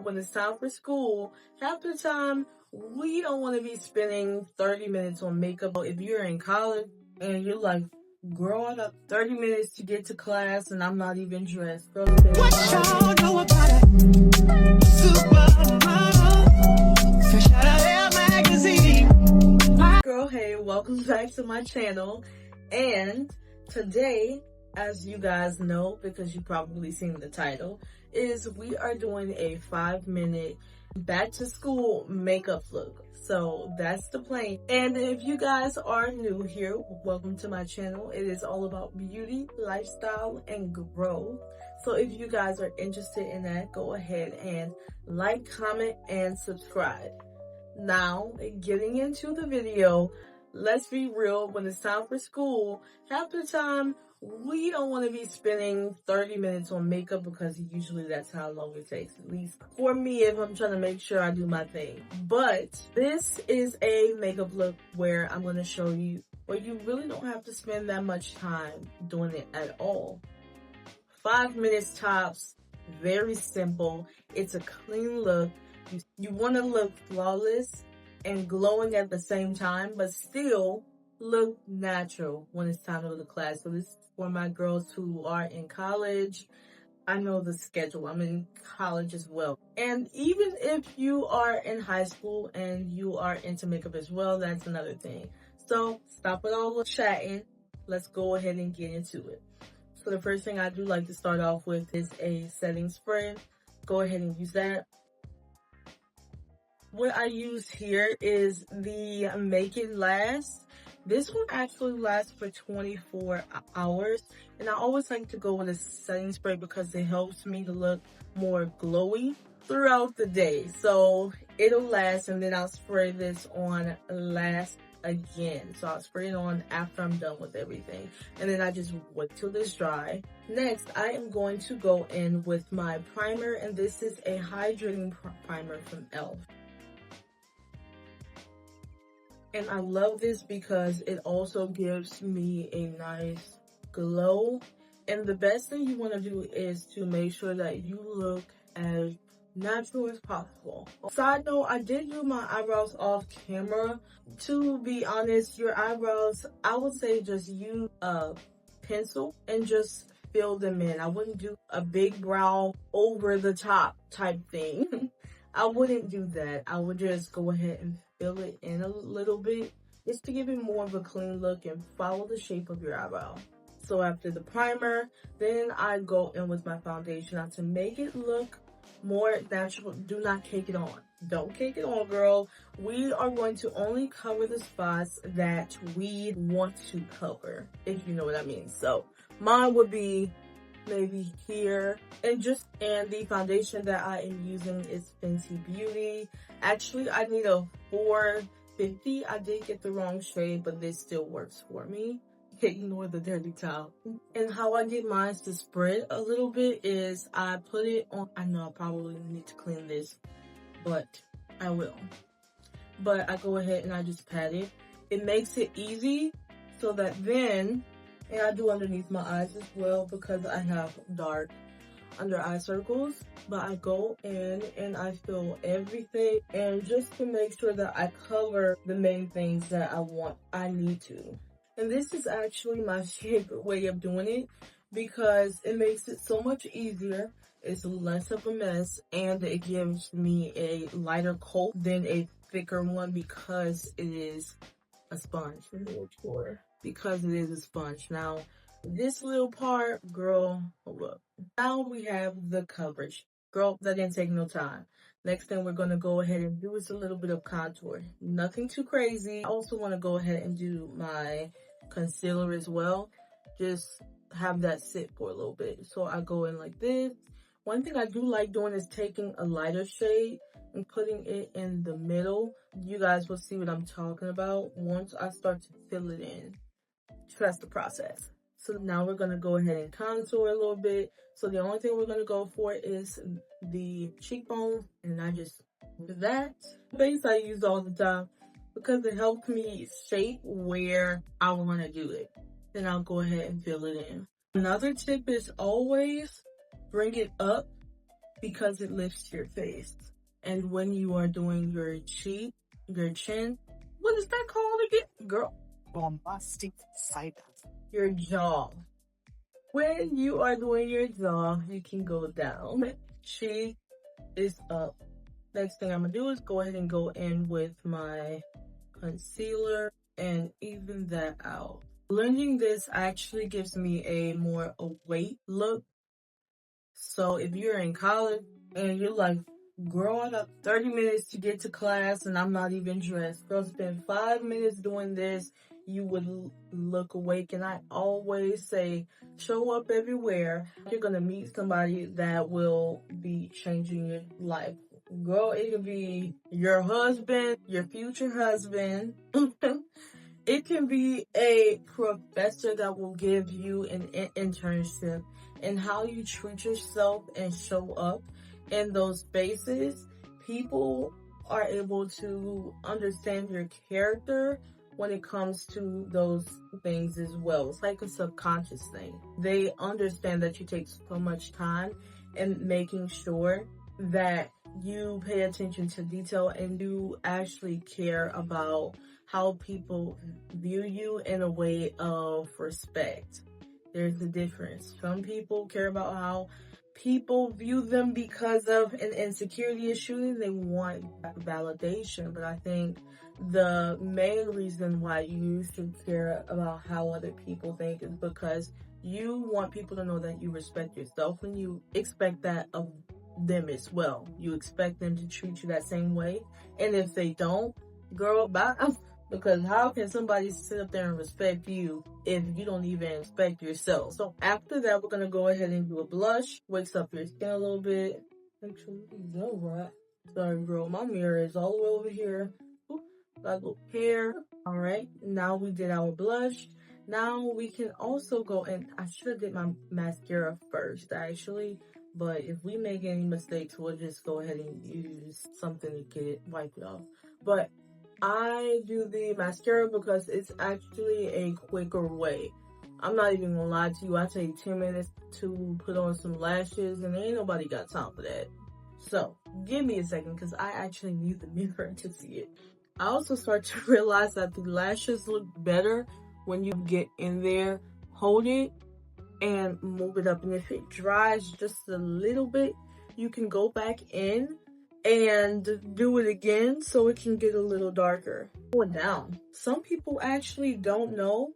when it's time for school, half the time we don't want to be spending 30 minutes on makeup. If you're in college and you're like, girl, I got 30 minutes to get to class and I'm not even dressed. Girl, What y'all know about it? Supermodel, fresh out of Elle magazine. Girl, hey, welcome back to my channel. And today, as you guys know, because you've probably seen the title, is we are doing a 5-minute back to school makeup look. So that's the plan. And if you guys are new here, welcome to my channel. It is all about beauty, lifestyle, and growth. So if you guys are interested in that, go ahead and like, comment, and subscribe. Now, getting into the video, let's be real, when it's time for school, half the time we don't want to be spending 30 minutes on makeup because usually that's how long it takes, at least for me if I'm trying to make sure I do my thing. But this is a makeup look where I'm going to show you where you really don't have to spend that much time doing it at all. 5 minutes tops, very simple. It's a clean look. You want to look flawless and glowing at the same time, but still look natural when it's time to go to class. So this is for my girls who are in college. I know the schedule. I'm in college as well. And even if you are in high school and you are into makeup as well, that's another thing. So stop with all the chatting. Let's go ahead and get into it. So the first thing I do like to start off with is a setting spray. Go ahead and use that. What I use here is the Make It Last. This one actually lasts for 24 hours. And I always like to go with a setting spray because it helps me to look more glowy throughout the day. So it'll last, and then I'll spray this on last again. So I'll spray it on after I'm done with everything. And then I just wait till this dry. Next, I am going to go in with my primer, and this is a hydrating primer from e.l.f. And I love this because it also gives me a nice glow. And the best thing you want to do is to make sure that you look as natural as possible. Side note, I did do my eyebrows off camera. To be honest, your eyebrows, I would say just use a pencil and just fill them in. I wouldn't do a big brow over the top type thing. I wouldn't do that. I would just go ahead and fill it in a little bit just to give it more of a clean look and follow the shape of your eyebrow. So after the primer, then I go in with my foundation. Now to make it look more natural, do not cake it on. Don't cake it on, girl. We are going to only cover the spots that we want to cover, if you know what I mean. So mine would be maybe here, and the foundation that I am using is Fenty Beauty. Actually, I need a 450. I did get the wrong shade, but this still works for me. Ignore the dirty towel. And how I get mine to spread a little bit is I put it on. I know I probably need to clean this, but I will. But I go ahead and I just pat it. It makes it easy so that then, and I do underneath my eyes as well because I have dark under eye circles. But I go in and I fill everything, and just to make sure that I cover the main things that I need to. And this is actually my favorite way of doing it because it makes it so much easier. It's less of a mess, and it gives me a lighter coat than a thicker one because it is a sponge. Because it is a sponge. Now, this little part, girl, hold up. Now we have the coverage. Girl, that didn't take no time. Next thing we're going to go ahead and do is a little bit of contour. Nothing too crazy. I also want to go ahead and do my concealer as well. Just have that sit for a little bit. So I go in like this. One thing I do like doing is taking a lighter shade and putting it in the middle. You guys will see what I'm talking about once I start to fill it in. Trust the process. So now we're going to go ahead and contour a little bit. So the only thing we're going to go for is the cheekbone. And I just do that. Base I use all the time because it helps me shape where I want to do it. Then I'll go ahead and fill it in. Another tip is always bring it up because it lifts your face. And when you are doing your cheek, your chin, what is that called again? Girl, Bombastic side. your jaw. When you are doing your jaw, you can go down. Cheek is up. Next thing I'm gonna do is go ahead and go in with my concealer and even that out. Blending this actually gives me a more awake look. So if you're in college and you're like, girl, I got 30 minutes to get to class and I'm not even dressed. Girl, spend 5 minutes doing this, you would look awake. And I always say, show up everywhere. You're gonna meet somebody that will be changing your life. Girl, it could be your husband, your future husband. It can be a professor that will give you an internship, and how you treat yourself and show up in those spaces. People are able to understand your character when it comes to those things as well. It's like a subconscious thing. They understand that you take so much time in making sure that you pay attention to detail and you actually care about how people view you in a way of respect. There's a difference. Some people care about how people view them because of an insecurity issue. They want validation, but I think the main reason why you should care about how other people think is because you want people to know that you respect yourself, and you expect that of them as well. You expect them to treat you that same way, and if they don't, girl, bye. Because how can somebody sit up there and respect you if you don't even respect yourself? So after that, we're gonna go ahead and do a blush. Wakes up your skin a little bit. Actually, no, right? Sorry, girl, my mirror is all the way over here. Oop, got a little hair. All right, now we did our blush. Now we can also go and I should have did my mascara first, actually. But if we make any mistakes, we'll just go ahead and use something to get it wiped off. But I do the mascara because it's actually a quicker way. I'm not even gonna lie to you. I take 10 minutes to put on some lashes and ain't nobody got time for that. So give me a second because I actually need the mirror to see it. I also start to realize that the lashes look better when you get in there, hold it, and move it up. And if it dries just a little bit, you can go back in and do it again so it can get a little darker. Going down. Some people actually don't know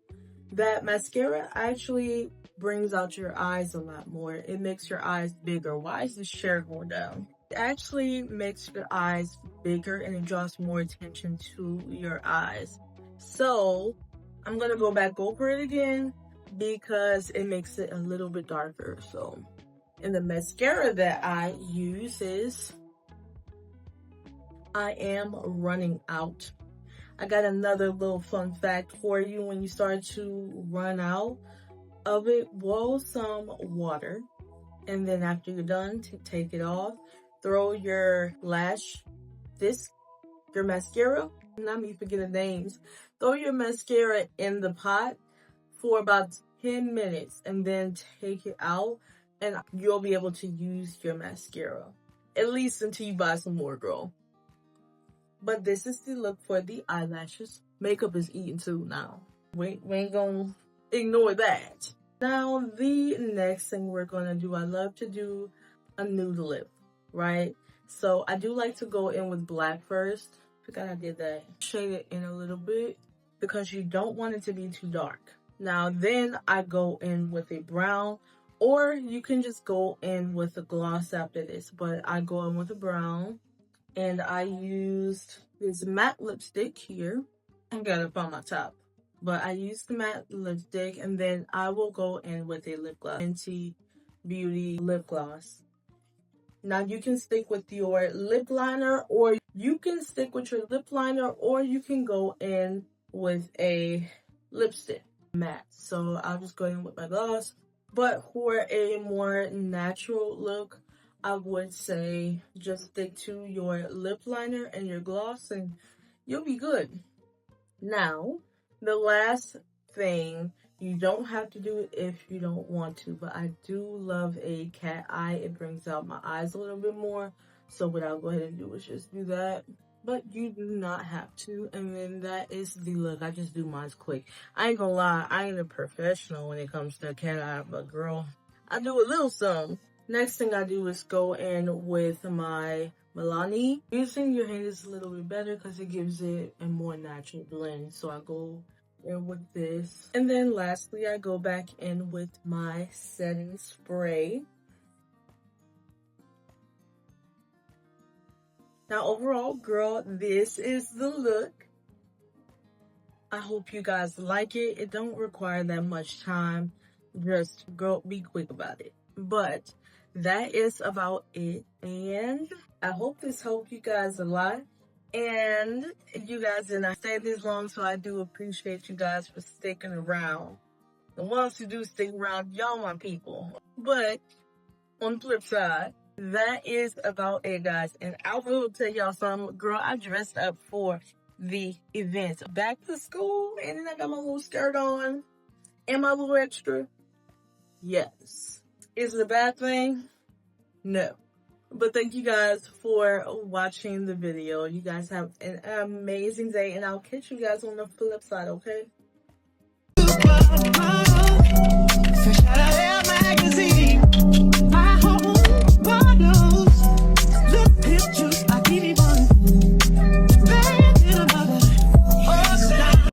that mascara actually brings out your eyes a lot more. It makes your eyes bigger. Why is this chair going down? It actually makes your eyes bigger and it draws more attention to your eyes. So I'm gonna go back over it again because it makes it a little bit darker. So, and the mascara that I use is I am running out. I got another little fun fact for you. When you start to run out of it, boil some water. And then after you're done, take it off. Throw your lash disc, your mascara. Not me forgetting names. Throw your mascara in the pot for about 10 minutes and then take it out. And you'll be able to use your mascara. At least until you buy some more, girl. But this is the look for the eyelashes. Makeup is eating too now. We ain't gonna ignore that. Now, the next thing we're gonna do, I love to do a nude lip, right? So I do like to go in with black first. Forgot I did that. Shade it in a little bit because you don't want it to be too dark. Now, then I go in with a brown, or you can just go in with a gloss after this. But I go in with a brown. And I used this matte lipstick here. I got it on my top. But I used the matte lipstick, and then I will go in with a lip gloss. Fenty Beauty lip gloss. Now you can stick with your lip liner, or you can go in with a lipstick matte. So I'll just go in with my gloss. But for a more natural look, I would say just stick to your lip liner and your gloss and you'll be good. Now, the last thing You don't have to do it if you don't want to, but I do love a cat eye. It brings out my eyes a little bit more. So what I'll go ahead and do is just do that. But you do not have to. And then that is the look. I just do mine quick. I ain't gonna lie, I ain't a professional when it comes to cat eye, but girl, I do a little something. Next thing I do is go in with my Milani. Using your hand is a little bit better because it gives it a more natural blend. So I go in with this. And then lastly, I go back in with my setting spray. Now overall, girl, this is the look. I hope you guys like it. It don't require that much time. Just go be quick about it. But that is about it. And I hope this helped you guys a lot. And you guys did not stay this long, so I do appreciate you guys for sticking around. The ones who do stick around, y'all my people. But on the flip side, that is about it, guys. And I will tell y'all something. Girl, I dressed up for the event. Back to school, and then I got my little skirt on and my little extra. Yes. Is it a bad thing? No. But thank you guys for watching the video. You guys have an amazing day, and I'll catch you guys on the flip side, okay? Fresh out of Heeey magazine.